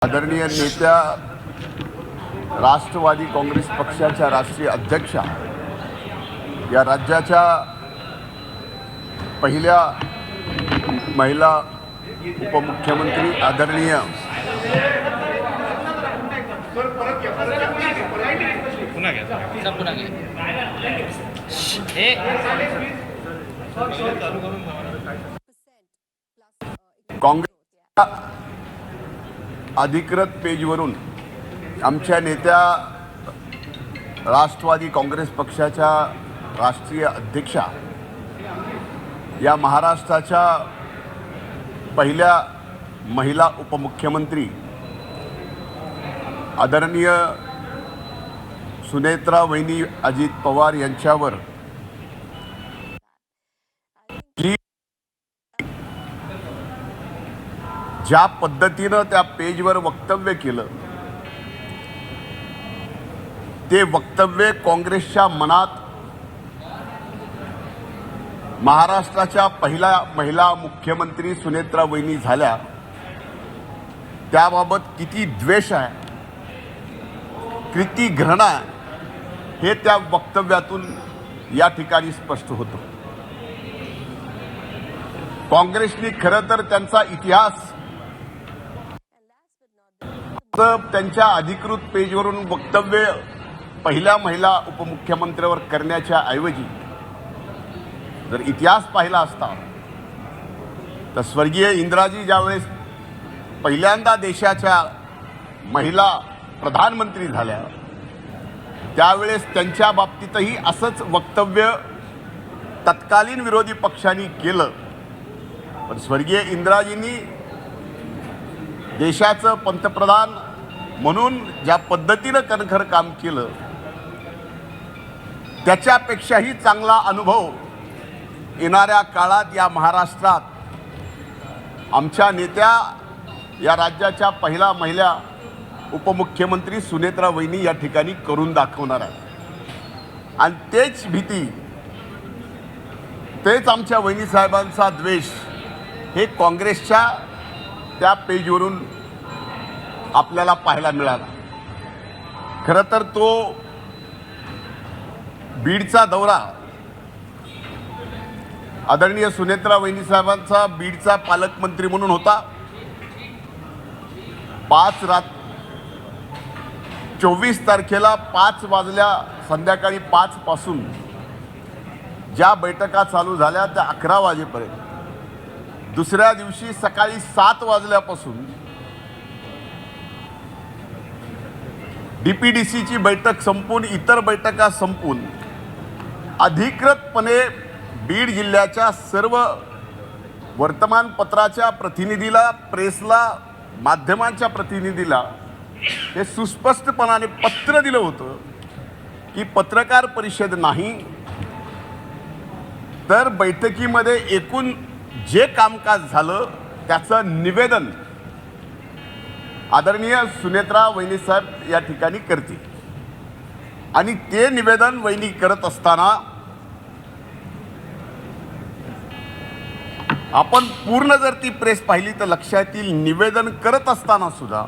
आदरणीय नेत्या राष्ट्रवादी काँग्रेस पक्षाच्या राष्ट्रीय अध्यक्षा या राज्याच्या पहिल्या महिला उपमुख्यमंत्री आदरणीय काँग्रेसच्या अधिकृत पेजवरून आमच्या नेत्या राष्ट्रवादी काँग्रेस पक्षाच्या राष्ट्रीय अध्यक्षा या महाराष्ट्राच्या पहिल्या महिला उपमुख्यमंत्री आदरणीय सुनेत्रा वहिनी अजित पवार यांच्यावर ज्या पद्धतीनं त्या पेजवर वक्तव्य केलं ते वक्तव्य काँग्रेसच्या मनात महाराष्ट्राच्या पहिल्या महिला मुख्यमंत्री सुनेत्रा वहिनी झाल्या त्याबाबत किती द्वेष आहे, किती घृणा आहे हे त्या वक्तव्यातून या ठिकाणी स्पष्ट होतं. काँग्रेसने खरं तर त्यांचा इतिहास त्यांच्या अधिकृत पेजवरून वक्तव्य पहिल्या महिला उपमुख्यमंत्र्यावर करण्याच्या ऐवजी जर इतिहास पाहिला असता तर स्वर्गीय इंदिराजी ज्यावेळेस पहिल्यांदा देशाच्या महिला प्रधानमंत्री झाल्या त्यावेळेस त्यांच्या बाबतीतही असंच वक्तव्य तत्कालीन विरोधी पक्षांनी केलं. पण स्वर्गीय इंदिराजींनी देशाचं पंतप्रधान म्हणून ज्या पद्धतीनं कणखर काम केलं त्याच्यापेक्षाही चांगला अनुभव येणाऱ्या काळात या महाराष्ट्रात आमच्या नेत्या या राज्याच्या पहिला महिला उपमुख्यमंत्री सुनेत्रा वहिनी या ठिकाणी करून दाखवणार आहे. आणि तेच भीती, तेच आमच्या वहिनी साहेबांचा द्वेष हे काँग्रेसच्या त्या पेजवरून आपल्याला पाहायला मिळाला. खरं तर तो बीडचा दौरा आदरणीय सुनेत्रा वहिनी साहेबांचा बीडचा पालकमंत्री म्हणून होता. 24 तारखेला 5 वाजल्या संध्याकाळी 5 पासून ज्या बैठका चालू झाल्या त्या 11 वाजेपर्यंत, दुसऱ्या दिवशी सकाळी 7 वाजल्यापासून डीपीडीसीची बैठक संपून इतर बैठका संपून अधिकृतपणे बीड जिल्ह्याच्या सर्व वर्तमानपत्राच्या प्रतिनिधीला, प्रेसला, माध्यमांच्या प्रतिनिधीला हे सुस्पष्टपणाने पत्र दिलं होतं की पत्रकार परिषद नाही तर बैठकीमध्ये एकूण जे कामकाज झालं त्याचं निवेदन आदरणीय सुनेत्रा वहिनी साहेब या ठिकाणी करतील. आणि ते निवेदन वहिनी करत असताना आपण पूर्ण जर ती प्रेस पाहिली तर लक्षात येईल निवेदन करत असताना सुद्धा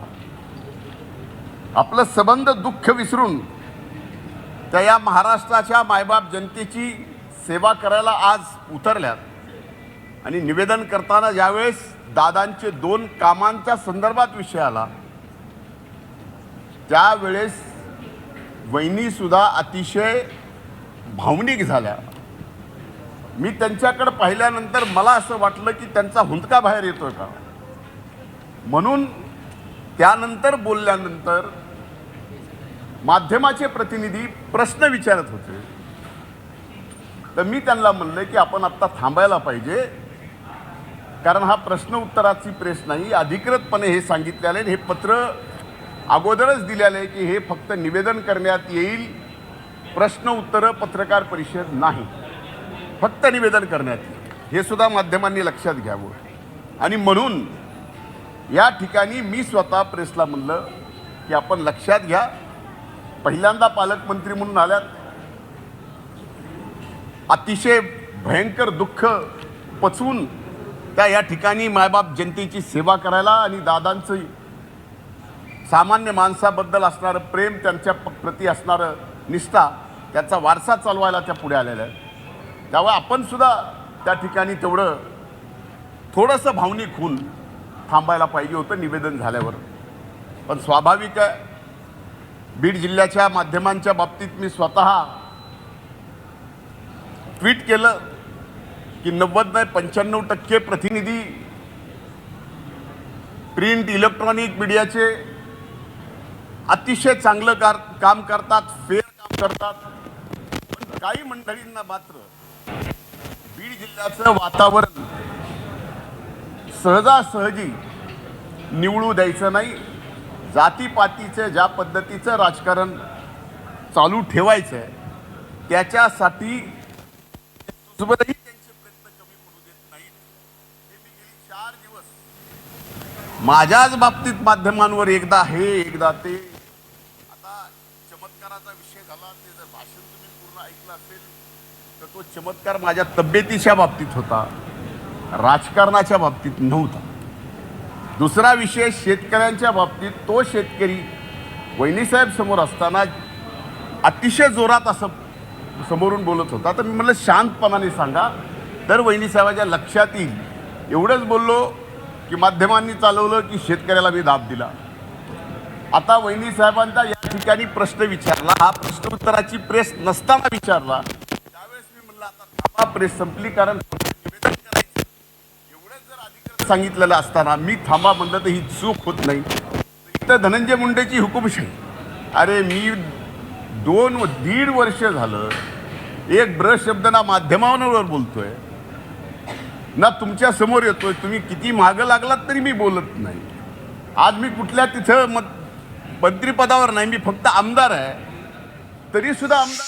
आपलं संबंध दुःख विसरून त्या या महाराष्ट्राच्या मायबाप जनतेची सेवा करायला आज उतरल्यात. आणि निवेदन करताना ज्यावेळेस दादांचे 2 कामांच्या संदर्भात विषय आला त्यावेळेस वहिनी सुद्धा अतिशय भावनिक झाल्या. मी त्यांच्याकडे पाहिल्यानंतर मला असं वाटलं की त्यांचा हुंदका बाहेर येतोय का म्हणून. त्यानंतर बोलल्यानंतर माध्यमाचे प्रतिनिधी प्रश्न विचारत होते तर मी त्यांना म्हणलं की आपण आत्ता थांबायला पाहिजे, कारण हा प्रश्न उत्तराची प्रेस नाही. अधिकृतपणे हे सांगितलेलं आहे, हे पत्र अगोदरच दिलेलं आहे की हे फक्त निवेदन करण्यात येईल, प्रश्न उत्तर पत्रकार परिषद नाही, फक्त निवेदन करण्यात येईल. हे सुद्धा माध्यमांनी लक्षात घ्यावं. आणि म्हणून या ठिकाणी मी स्वतः प्रेसला म्हणलं की आपण लक्षात घ्या, पहिल्यांदा पालकमंत्री म्हणून आल्यात, अतिशय भयंकर दुःख पचवून त्या या ठिकाणी मायबाप जनतेची सेवा करायला आणि दादांचं सामान्य माणसाबद्दल असणारं प्रेम, त्यांच्या प्रती असणारं निष्ठा, त्याचा वारसा चालवायला त्या पुढे आलेल्या आहेत. त्यामुळे आपण सुद्धा त्या ठिकाणी तेवढं थोडंसं भावनिक होऊन थांबायला पाहिजे होतं निवेदन झाल्यावर. पण स्वाभाविक आहे, बीड जिल्ह्याच्या माध्यमांच्या बाबतीत मी स्वतः ट्विट केलं की 90-95% प्रतिनिधी प्रिंट इलेक्ट्रॉनिक मीडियाचे अतिशय चांगलं काम करतात, फेअर काम करतात. पण काही मंडळींना मात्र बीड जिल्ह्याचं वातावरण सहजासहजी निवडू द्यायचं नाही. जातीपातीचं ज्या पद्धतीचं राजकारण चालू ठेवायचं आहे त्याच्यासाठी त्यांचे प्रयत्न कमी पडू देत नाहीत. हे मी गेली 4 दिवस माझ्याच बाबतीत माध्यमांवर एकदा हे एकदा ते. आता चमत्काराचा विषय झाला, ते जर भाषण तुम्ही पूर्ण ऐकलं असेल तर तो चमत्कार माझ्या तब्येतीच्या बाबतीत होता, राजकारणाच्या बाबतीत नव्हता. दुसरा विषय शेतकऱ्यांच्या बाबतीत. तो शेतकरी वहिनीसाहेब समोर असताना अतिशय जोरात असं समोरून बोलत होता. तर मी म्हटलं शांतपणाने सांगा तर वहिनीसाहेबाच्या लक्षात येईल. एवढंच बोललो की माध्यमांनी चालवलं की शेतकऱ्याला मी दाब दिला. आता वहिनीसाहेबांचा या ठिकाणी प्रश्न विचारला, हा प्रश्न उत्तराची प्रेस नसताना विचारला. त्यावेळेस मी म्हणलं आता थांबा, प्रेस संपली, कारण निवेदन करायचं. एवढंच जर अधिकृत सांगितलेलं असताना मी थांबा म्हणलं तर ही चूक होत नाही. इथं धनंजय मुंडेची हुकुमशाही. अरे मी 2-1.5 वर्ष झालं एक ब्र शब्द ना माध्यमांवर बोलतोय ना तुमच्या समोर येतोय. तुम्ही किती मागं लागलात तरी मी बोलत नाही. आज मी कुठल्या तिथं मंत्रिपदावर नाही, मी फक्त आमदार आहे, तरी सुद्धा आमदार